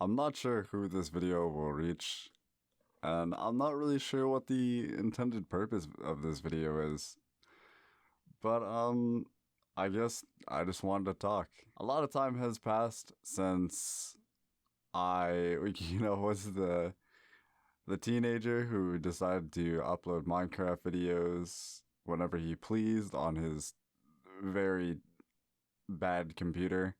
I'm not sure who this video will reach, and I'm not really sure what the intended purpose of this video is. But I guess I just wanted to talk. A lot of time has passed since I, was the teenager who decided to upload Minecraft videos whenever he pleased on his very bad computer.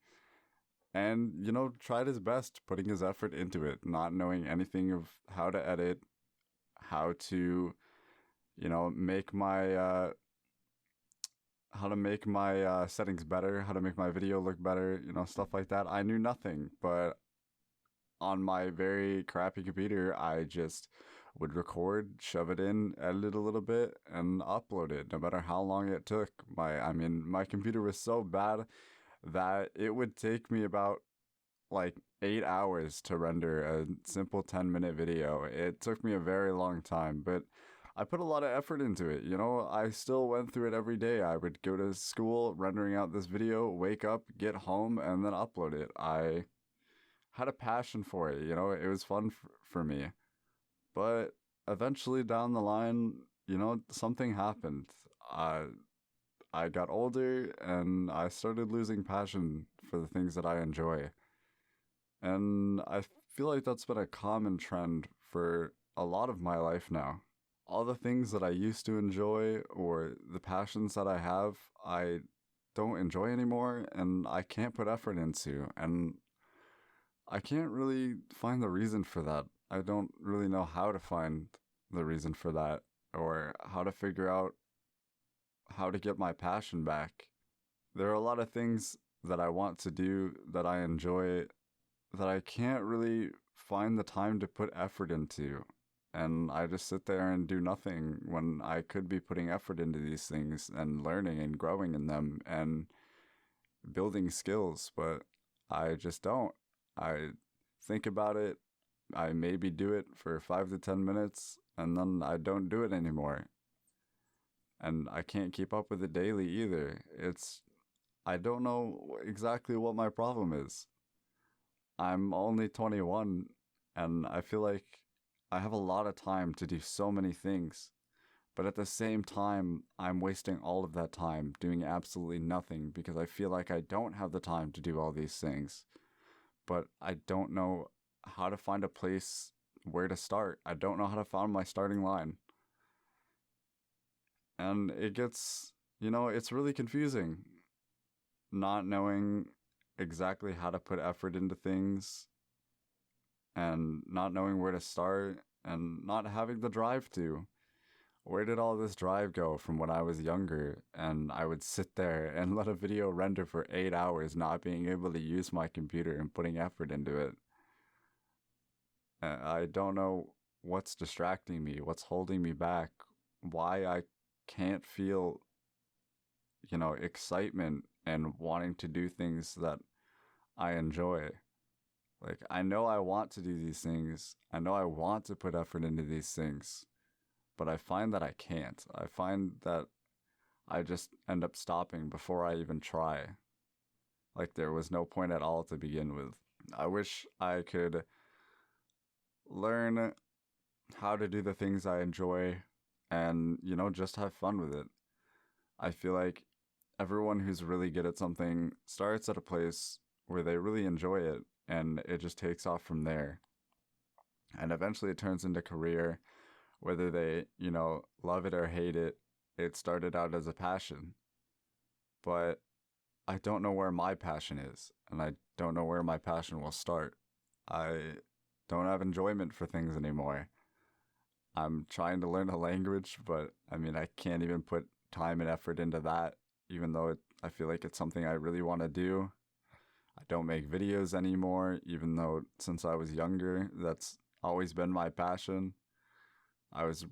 And, tried his best, putting his effort into it, not knowing anything of how to edit, how to, make my, how to make my settings better, how to make my video look better, stuff like that. I knew nothing, but on my very crappy computer, I just would record, shove it in, edit it a little bit, and upload it, no matter how long it took. My computer was so bad that it would take me about like 8 hours to render a simple 10-minute video. It took me a very long time, but I put a lot of effort into it. I still went through it every day. I would go to school, rendering out this video, wake up, get home, and then upload it. I had a passion for it. It was fun for me. But eventually down the line, something happened. I got older and I started losing passion for the things that I enjoy. And I feel like that's been a common trend for a lot of my life now. All the things that I used to enjoy or the passions that I have, I don't enjoy anymore and I can't put effort into. And I can't really find the reason for that. I don't really know how to find the reason for that or how to figure out how to get my passion back. There are a lot of things that I want to do that I enjoy that I can't really find the time to put effort into. And I just sit there and do nothing when I could be putting effort into these things and learning and growing in them and building skills, but I just don't. I think about it, I maybe do it for 5 to 10 minutes, and then I don't do it anymore. And I can't keep up with it daily either. I don't know exactly what my problem is. I'm only 21, and I feel like I have a lot of time to do so many things. But at the same time, I'm wasting all of that time doing absolutely nothing because I feel like I don't have the time to do all these things. But I don't know how to find a place where to start. I don't know how to find my starting line. And it gets, it's really confusing not knowing exactly how to put effort into things and not knowing where to start and not having the drive to. Where did all this drive go from when I was younger and I would sit there and let a video render for 8 hours not being able to use my computer and putting effort into it? I don't know what's distracting me, what's holding me back, why I can't feel, excitement and wanting to do things that I enjoy. Like, I know I want to do these things. I know I want to put effort into these things. But I find that I can't. I find that I just end up stopping before I even try. Like, there was no point at all to begin with. I wish I could learn how to do the things I enjoy and, just have fun with it. I feel like everyone who's really good at something starts at a place where they really enjoy it and it just takes off from there. And eventually it turns into a career, whether they, love it or hate it. It started out as a passion. But I don't know where my passion is, and I don't know where my passion will start. I don't have enjoyment for things anymore. I'm trying to learn a language, but I can't even put time and effort into that, even though I feel like it's something I really want to do. I don't make videos anymore, even though since I was younger, that's always been my passion. I was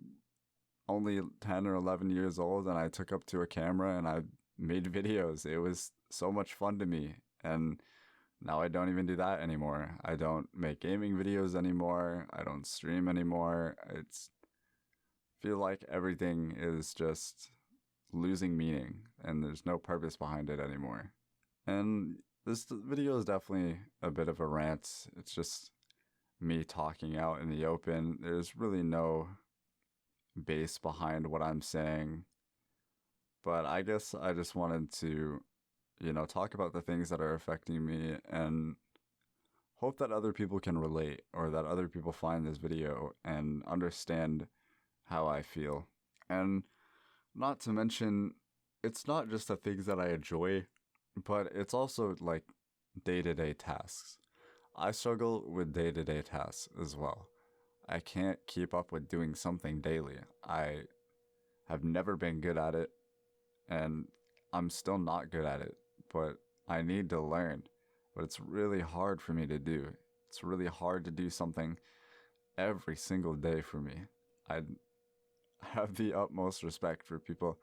only 10 or 11 years old and I took up to a camera and I made videos. It was so much fun to me. And now I don't even do that anymore. I don't make gaming videos anymore. I don't stream anymore. It's feel like everything is just losing meaning and there's no purpose behind it anymore. And this video is definitely a bit of a rant. It's just me talking out in the open. There's really no base behind what I'm saying. But I guess I just wanted to, talk about the things that are affecting me and hope that other people can relate or that other people find this video and understand how I feel. And not to mention, it's not just the things that I enjoy, but it's also like day to day tasks. I struggle with day to day tasks as well. I can't keep up with doing something daily. I have never been good at it, and I'm still not good at it, but I need to learn. But it's really hard for me to do. It's really hard to do something every single day for me. I have the utmost respect for people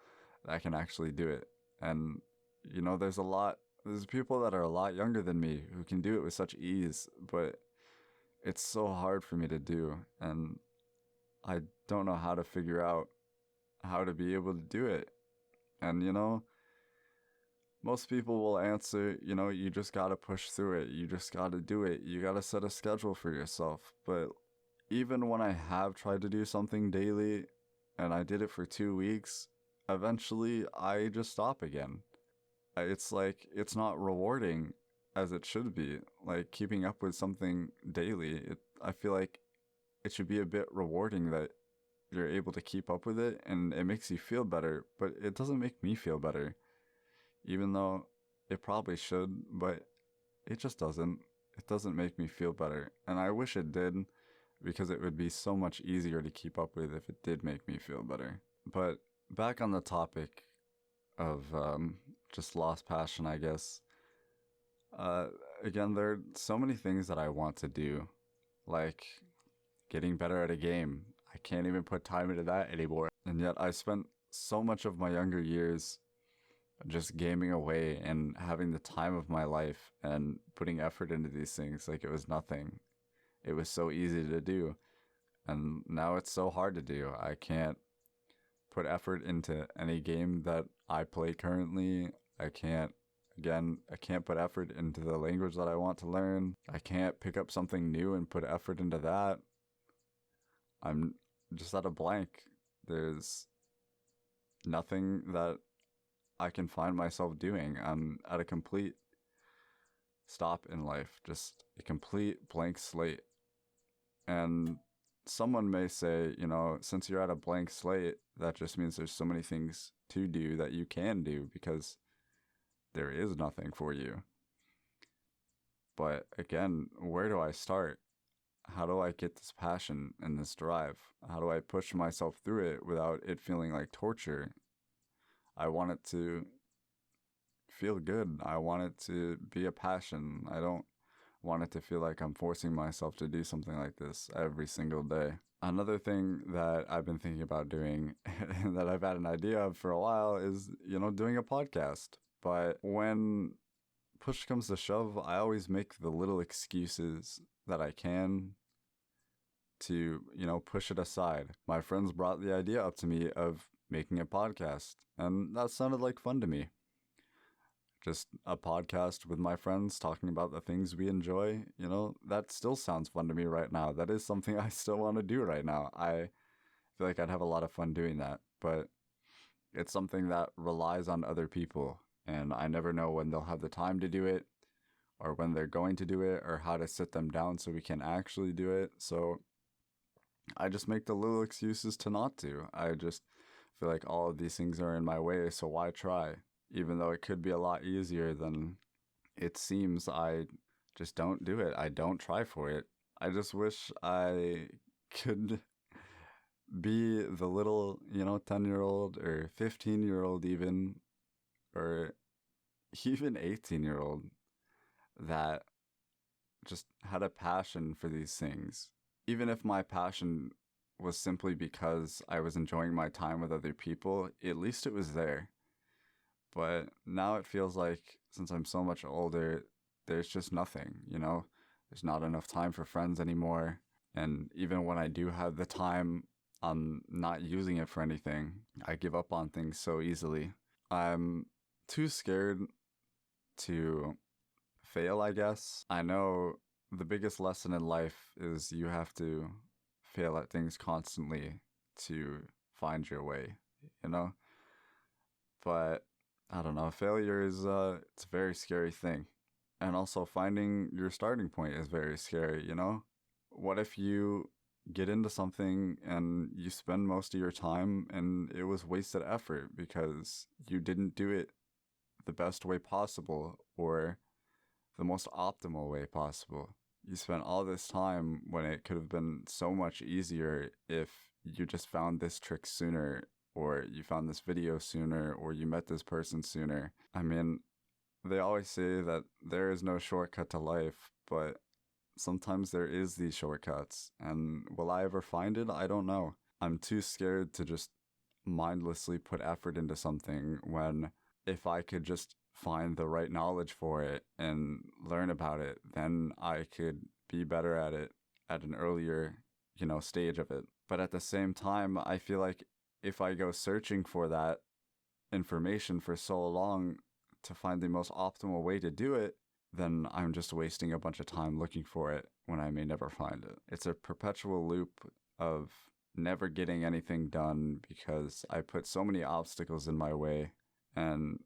that can actually do it. And, there's people that are a lot younger than me who can do it with such ease, but it's so hard for me to do. And I don't know how to figure out how to be able to do it. And, most people will answer, you just gotta push through it. You just gotta do it. You gotta set a schedule for yourself. But even when I have tried to do something daily and I did it for 2 weeks, eventually I just stop again. It's like, it's not rewarding as it should be. Like, keeping up with something daily, I feel like it should be a bit rewarding that you're able to keep up with it and it makes you feel better, but it doesn't make me feel better. Even though it probably should, but it just doesn't. It doesn't make me feel better. And I wish it did, because it would be so much easier to keep up with if it did make me feel better. But back on the topic of just lost passion, I guess. Again, there are so many things that I want to do, like getting better at a game. I can't even put time into that anymore. And yet I spent so much of my younger years just gaming away and having the time of my life and putting effort into these things like it was nothing. It was so easy to do. And now it's so hard to do. I can't put effort into any game that I play currently. I can't put effort into the language that I want to learn. I can't pick up something new and put effort into that. I'm just at a blank. There's nothing that I can find myself doing. I'm at a complete stop in life, just a complete blank slate. And someone may say, since you're at a blank slate, that just means there's so many things to do that you can do because there is nothing for you. But again, where do I start? How do I get this passion and this drive? How do I push myself through it without it feeling like torture? I want it to feel good. I want it to be a passion. I don't want it to feel like I'm forcing myself to do something like this every single day. Another thing that I've been thinking about doing that I've had an idea of for a while is, doing a podcast. But when push comes to shove, I always make the little excuses that I can to, push it aside. My friends brought the idea up to me of making a podcast, and that sounded like fun to me. Just a podcast with my friends talking about the things we enjoy, that still sounds fun to me right now. That is something I still want to do right now. I feel like I'd have a lot of fun doing that, but it's something that relies on other people, and I never know when they'll have the time to do it, or when they're going to do it, or how to sit them down so we can actually do it. So I just make the little excuses to not to. I just feel like all of these things are in my way, so why try? Even though it could be a lot easier than it seems, I just don't do it. I don't try for it. I just wish I could be the little, 10-year-old or 15-year-old even, or even 18-year-old that just had a passion for these things. Even if my passion was simply because I was enjoying my time with other people, at least it was there. But now it feels like, since I'm so much older, there's just nothing, There's not enough time for friends anymore. And even when I do have the time, I'm not using it for anything. I give up on things so easily. I'm too scared to fail, I guess. I know the biggest lesson in life is you have to fail at things constantly to find your way, you know? But I don't know, failure is it's a very scary thing. And also finding your starting point is very scary, you know? What if you get into something and you spend most of your time and it was wasted effort because you didn't do it the best way possible or the most optimal way possible? You spent all this time when it could have been so much easier if you just found this trick sooner, or you found this video sooner, or you met this person sooner. I mean, they always say that there is no shortcut to life, but sometimes there is these shortcuts. And will I ever find it? I don't know. I'm too scared to just mindlessly put effort into something when if I could just find the right knowledge for it and learn about it, then I could be better at it at an earlier, stage of it. But at the same time, I feel like if I go searching for that information for so long to find the most optimal way to do it, then I'm just wasting a bunch of time looking for it when I may never find it. It's a perpetual loop of never getting anything done because I put so many obstacles in my way, and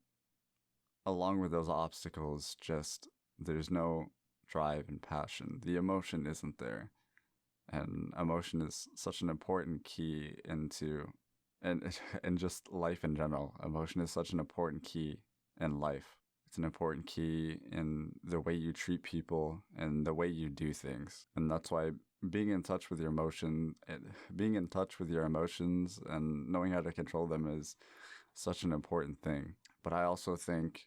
along with those obstacles, just there's no drive and passion. The emotion isn't there. And emotion is such an important key into and just life in general. Emotion is such an important key in life. It's an important key in the way you treat people and the way you do things. And that's why being in touch with your emotions and knowing how to control them is such an important thing. But I also think,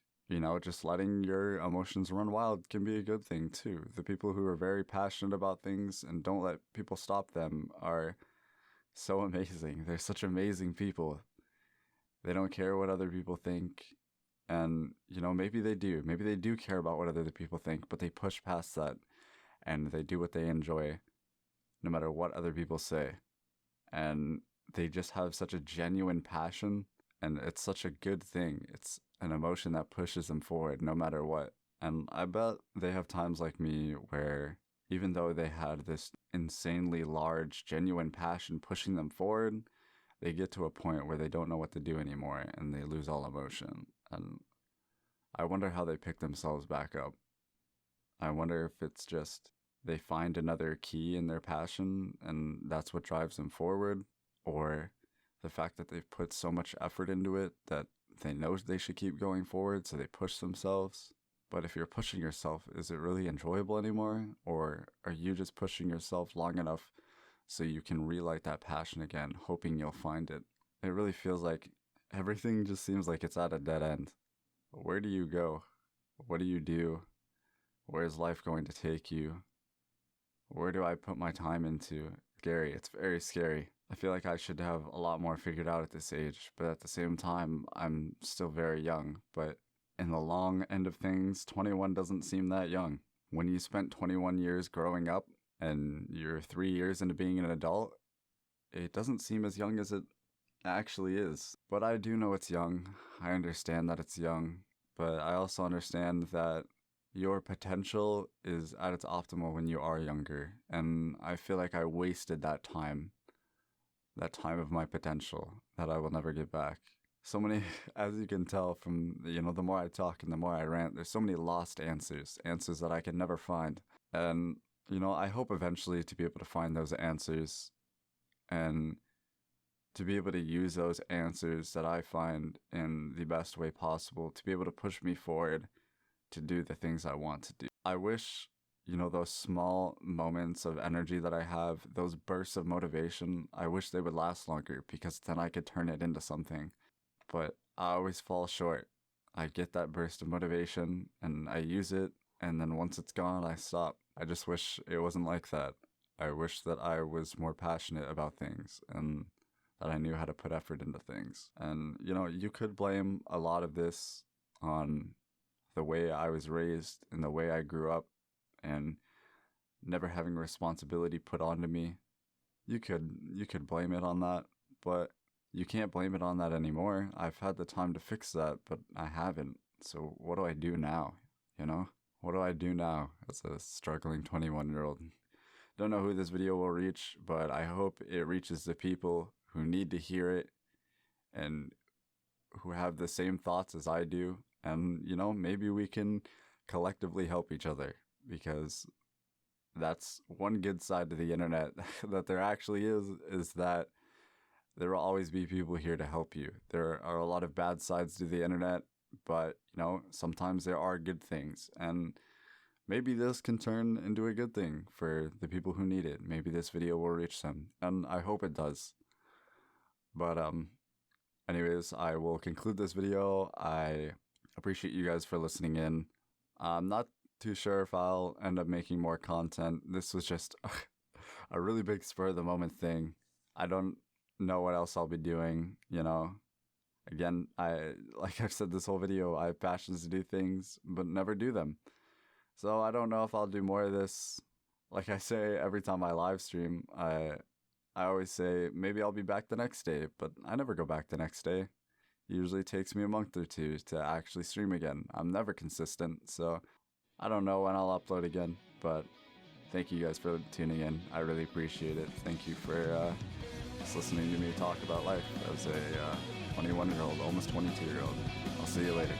just letting your emotions run wild can be a good thing too. The people who are very passionate about things and don't let people stop them are so amazing. They're such amazing people. They don't care what other people think. And, maybe they do. Maybe they do care about what other people think, but they push past that and they do what they enjoy no matter what other people say. And they just have such a genuine passion, and it's such a good thing. It's an emotion that pushes them forward no matter what. And I bet they have times like me where even though they had this insanely large, genuine passion pushing them forward, they get to a point where they don't know what to do anymore and they lose all emotion. And I wonder how they pick themselves back up. I wonder if it's just they find another key in their passion and that's what drives them forward, or the fact that they've put so much effort into it that they know they should keep going forward, so they push themselves. But if you're pushing yourself, is it really enjoyable anymore? Or are you just pushing yourself long enough so you can relight that passion again, hoping you'll find it? It really feels like everything just seems like it's at a dead end. Where do you go? What do you do? Where is life going to take you? Where do I put my time into? Scary. It's very scary. I feel like I should have a lot more figured out at this age, but at the same time, I'm still very young. But in the long end of things, 21 doesn't seem that young. When you spent 21 years growing up and you're 3 years into being an adult, it doesn't seem as young as it actually is. But I do know it's young. I understand that it's young, but I also understand that your potential is at its optimal when you are younger. And I feel like I wasted that time of my potential that I will never get back. So many, as you can tell from, the more I talk and the more I rant, there's so many lost answers that I can never find. And, I hope eventually to be able to find those answers and to be able to use those answers that I find in the best way possible to be able to push me forward to do the things I want to do. I wish, those small moments of energy that I have, those bursts of motivation, I wish they would last longer because then I could turn it into something. But I always fall short. I get that burst of motivation and I use it, and then once it's gone, I stop. I just wish it wasn't like that. I wish that I was more passionate about things and that I knew how to put effort into things. And, you could blame a lot of this on the way I was raised and the way I grew up and never having responsibility put onto me. You could blame it on that, but you can't blame it on that anymore. I've had the time to fix that, but I haven't. So what do I do now? What do I do now as a struggling 21-year-old? Don't know who this video will reach, but I hope it reaches the people who need to hear it and who have the same thoughts as I do. And, you know, maybe we can collectively help each other, because that's one good side to the internet that there actually is that there will always be people here to help you. There are a lot of bad sides to the internet, but, you know, sometimes there are good things. And maybe this can turn into a good thing for the people who need it. Maybe this video will reach them, and I hope it does. But anyways, I will conclude this video. I appreciate you guys for listening in. I'm not too sure if I'll end up making more content. This was just a really big spur of the moment thing. I don't know what else I'll be doing, you know. Again, like I've said this whole video, I have passions to do things, but never do them. So I don't know if I'll do more of this. Like I say every time I live stream, I always say maybe I'll be back the next day, but I never go back the next day. It usually takes me a month or two to actually stream again. I'm never consistent, so I don't know when I'll upload again, but thank you guys for tuning in. I really appreciate it. Thank you for just listening to me talk about life as a 21-year-old, almost 22-year-old. I'll see you later.